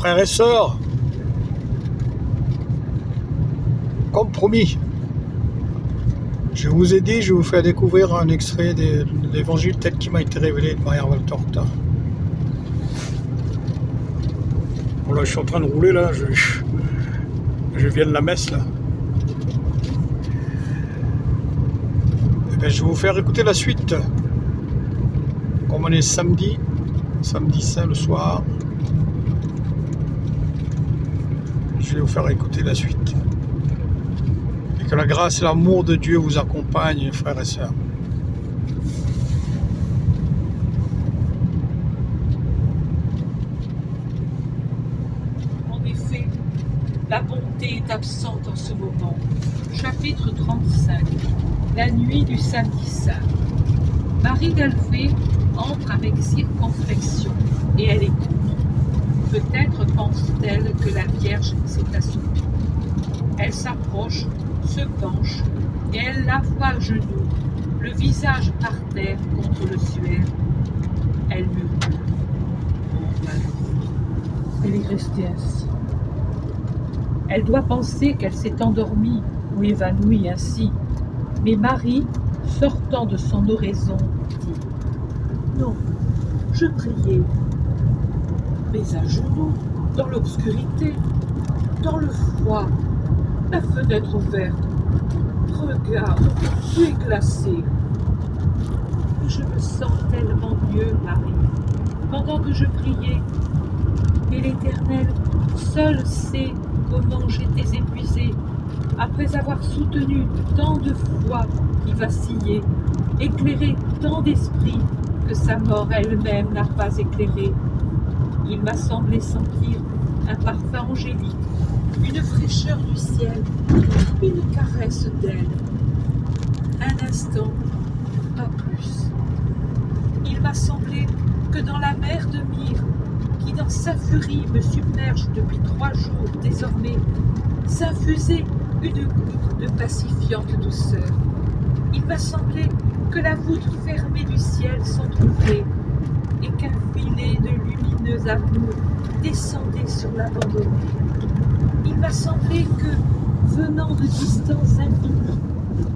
frères et sœurs, comme promis, je vous ai dit, je vous fais découvrir un extrait de l'évangile tel qu'il m'a été révélé de Maria Valtorta. Bon là, je suis en train de rouler là, je viens de la messe là. Et bien, je vais vous faire écouter la suite. Comme on est samedi saint le soir, je vais vous faire écouter la suite. Et que la grâce et l'amour de Dieu vous accompagnent, frères et sœurs. En effet, la bonté est absente en ce moment. Chapitre 35. La nuit du samedi saint. Marie d'Alphée entre avec circonspection et elle écoute. Peut-être pense-t-elle que la Vierge s'est assoupie. Elle s'approche, se penche, et elle la voit à genoux, le visage par terre contre le suaire. Elle murmure. Oh malheureuse, elle est restée ainsi. Elle doit penser qu'elle s'est endormie ou évanouie ainsi. Mais Marie, sortant de son oraison, dit « Non, je priais, mais à genoux, dans l'obscurité, dans le froid, la fenêtre ouverte. Regarde, tu es glacée. Et je me sens tellement mieux, Marie, pendant que je priais. Et l'Éternel seul sait comment j'étais épuisée, après avoir soutenu tant de foi qui vacillait, éclairé tant d'esprits que sa mort elle-même n'a pas éclairé. Il m'a semblé sentir un parfum angélique, une fraîcheur du ciel, une caresse d'elle. Un instant, pas plus. Il m'a semblé que dans la mer de myrrhe, qui dans sa furie me submerge depuis 3 jours désormais, s'infusait une goutte de pacifiante douceur. Il m'a semblé que la voûte fermée du ciel s'entrouvrait et qu'un filet de lumineux amour descendait sur l'abandonné. Il m'a semblé que, venant de distance infinie,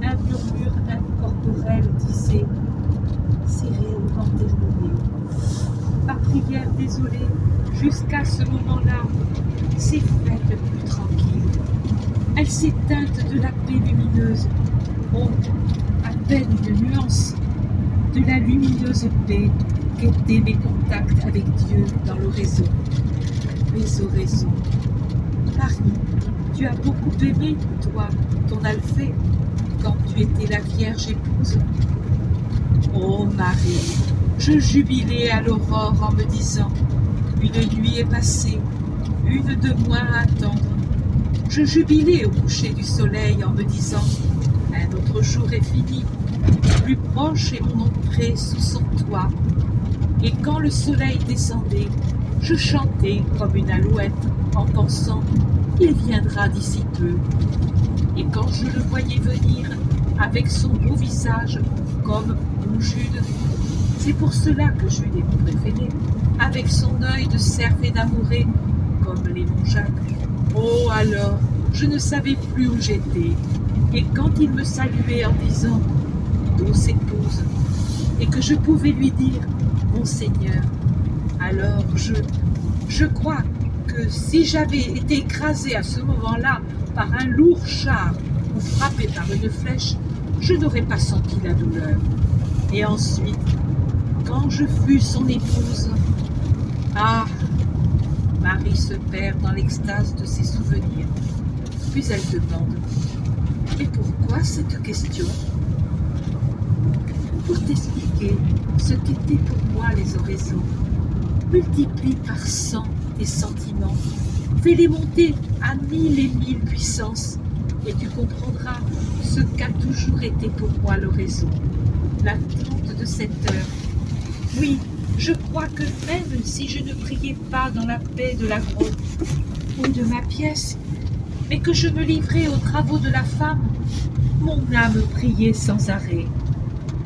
un murmure incorporel disait « C'est réellement terminé ». Ma prière désolée, jusqu'à ce moment-là, s'est faite plus tranquille. Elle s'est teinte de la paix lumineuse. Oh, à peine une nuance de la lumineuse paix qu'étaient mes contacts avec Dieu dans l'oraison. Mes oraisons. Marie, tu as beaucoup aimé, toi, ton Alphée, quand tu étais la Vierge épouse. Oh Marie, je jubilais à l'aurore en me disant « Une nuit est passée, une de moins à attendre ». Je jubilais au coucher du soleil en me disant « Un autre jour est fini, plus proche est mon entrée sous son toit ». Et quand le soleil descendait, je chantais comme une alouette en pensant « Il viendra d'ici peu ». Et quand je le voyais venir avec son beau visage comme mon Jude, c'est pour cela que Jude est mon préféré, avec son œil de cerf énamouré comme les monts Jacques. Oh alors, je ne savais plus où j'étais. Et quand il me saluait en disant « Douce épouse », et que je pouvais lui dire « Mon Seigneur », alors je crois que si j'avais été écrasée à ce moment-là par un lourd char ou frappée par une flèche, je n'aurais pas senti la douleur. Et ensuite, quand je fus son épouse, ah, Marie se perd dans l'extase de ses souvenirs. Puis elle demande « Et pourquoi cette question ?» Pour t'expliquer ce qu'étaient pour moi les oraisons. Multiplie par 100 tes sentiments, fais-les monter à 1000 et 1000 puissances, et tu comprendras ce qu'a toujours été pour moi l'oraison, l'attente de cette heure. Oui, je crois que même si je ne priais pas dans la paix de la grotte ou de ma pièce, mais que je me livrais aux travaux de la femme, mon âme priait sans arrêt.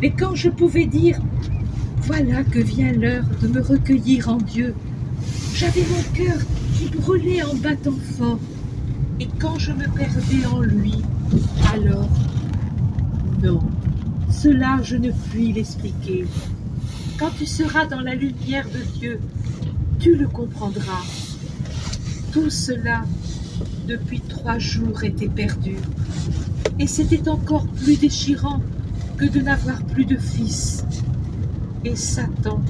Mais quand je pouvais dire « Voilà que vient l'heure de me recueillir en Dieu », J'avais mon cœur qui brûlait en battant fort. Et quand je me perdais en lui, alors, non, cela je ne puis l'expliquer. Quand tu seras dans la lumière de Dieu, tu le comprendras. Tout cela, depuis 3 jours, était perdu. Et c'était encore plus déchirant que de n'avoir plus de fils. Et Satan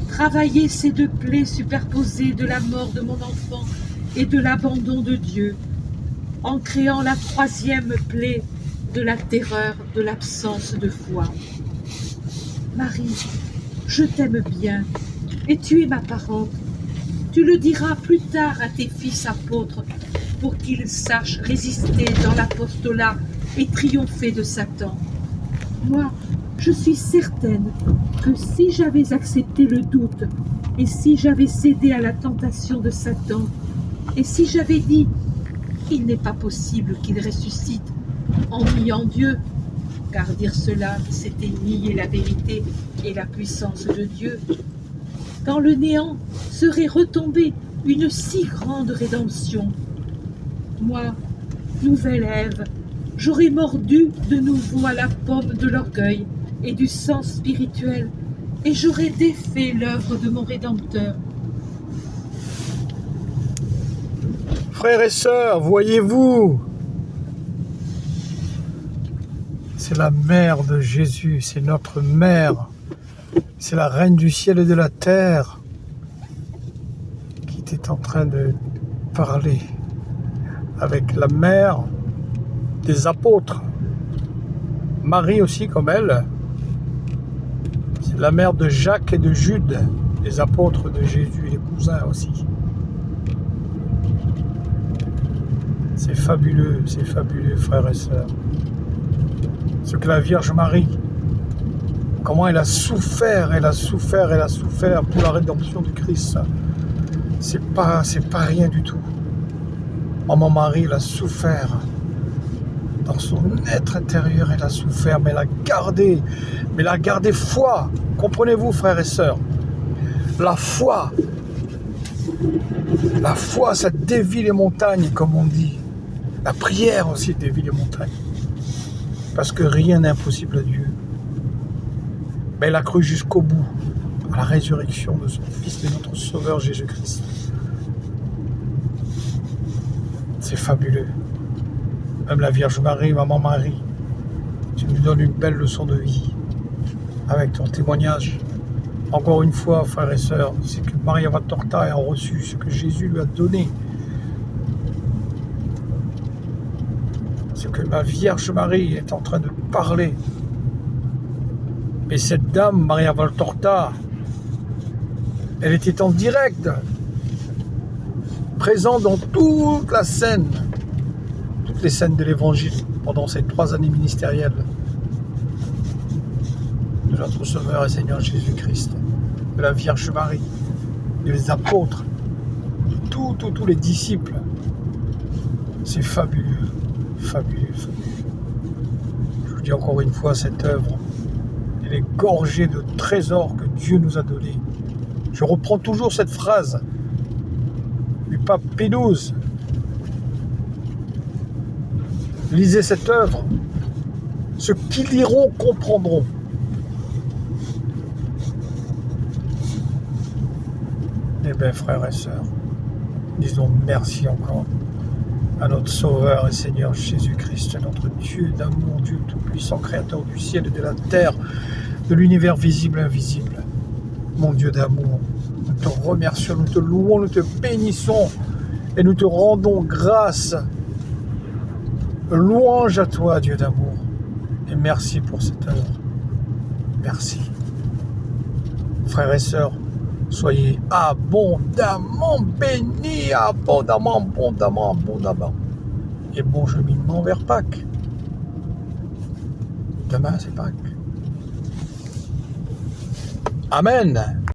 travaillait ces 2 plaies superposées de la mort de mon enfant et de l'abandon de Dieu, en créant la 3e plaie de la terreur de l'absence de foi. Marie, je t'aime bien, et tu es ma parente. Tu le diras plus tard à tes fils apôtres, pour qu'ils sachent résister dans l'apostolat et triompher de Satan. Moi, je suis certaine que si j'avais accepté le doute, et si j'avais cédé à la tentation de Satan, et si j'avais dit « Il n'est pas possible qu'il ressuscite » en niant Dieu, car dire cela, c'était nier la vérité et la puissance de Dieu, quand le néant serait retombé une si grande rédemption. Moi, nouvelle Ève, j'aurais mordu de nouveau à la pomme de l'orgueil et du sens spirituel, et j'aurais défait l'œuvre de mon Rédempteur. Frères et sœurs, voyez-vous, c'est la mère de Jésus, c'est notre mère, c'est la reine du ciel et de la terre qui était en train de parler avec la mère des apôtres. Marie aussi comme elle, c'est la mère de Jacques et de Jude, les apôtres de Jésus, les cousins aussi. C'est fabuleux, frères et sœurs. Ce que la Vierge Marie, comment elle a souffert pour la rédemption du Christ. C'est pas rien du tout. Maman Marie, elle a souffert. Dans son être intérieur, elle a souffert, mais elle a gardé foi. Comprenez-vous, frères et sœurs? La foi, ça dévie les montagnes, comme on dit. La prière aussi dévie les montagnes. Parce que rien n'est impossible à Dieu. Mais elle a cru jusqu'au bout à la résurrection de son Fils, de notre Sauveur Jésus-Christ. C'est fabuleux. Même la Vierge Marie, Maman Marie, tu nous donnes une belle leçon de vie avec ton témoignage. Encore une fois, frères et sœurs, c'est que Maria Valtorta a reçu ce que Jésus lui a donné. C'est que ma Vierge Marie est en train de parler. Et cette dame, Maria Valtorta, elle était en direct, présente dans toute la scène, toutes les scènes de l'Évangile, pendant ces 3 années ministérielles de notre Sauveur et Seigneur Jésus-Christ, de la Vierge Marie, des apôtres, tous les disciples. C'est fabuleux. Je vous dis encore une fois, cette œuvre, elle est gorgée de trésors que Dieu nous a donnés. Je reprends toujours cette phrase du pape Pie XII. Lisez cette œuvre. Ceux qui liront comprendront. Eh bien, frères et sœurs, disons merci encore à notre Sauveur et Seigneur Jésus-Christ, notre Dieu d'amour, Dieu tout-puissant, Créateur du ciel et de la terre, de l'univers visible et invisible. Mon Dieu d'amour, nous te remercions, nous te louons, nous te bénissons et nous te rendons grâce. Louange à toi, Dieu d'amour, et merci pour cette œuvre. Merci. Frères et sœurs, soyez abondamment bénis, abondamment. Et bon cheminement vers Pâques. Demain, c'est Pâques. Amen.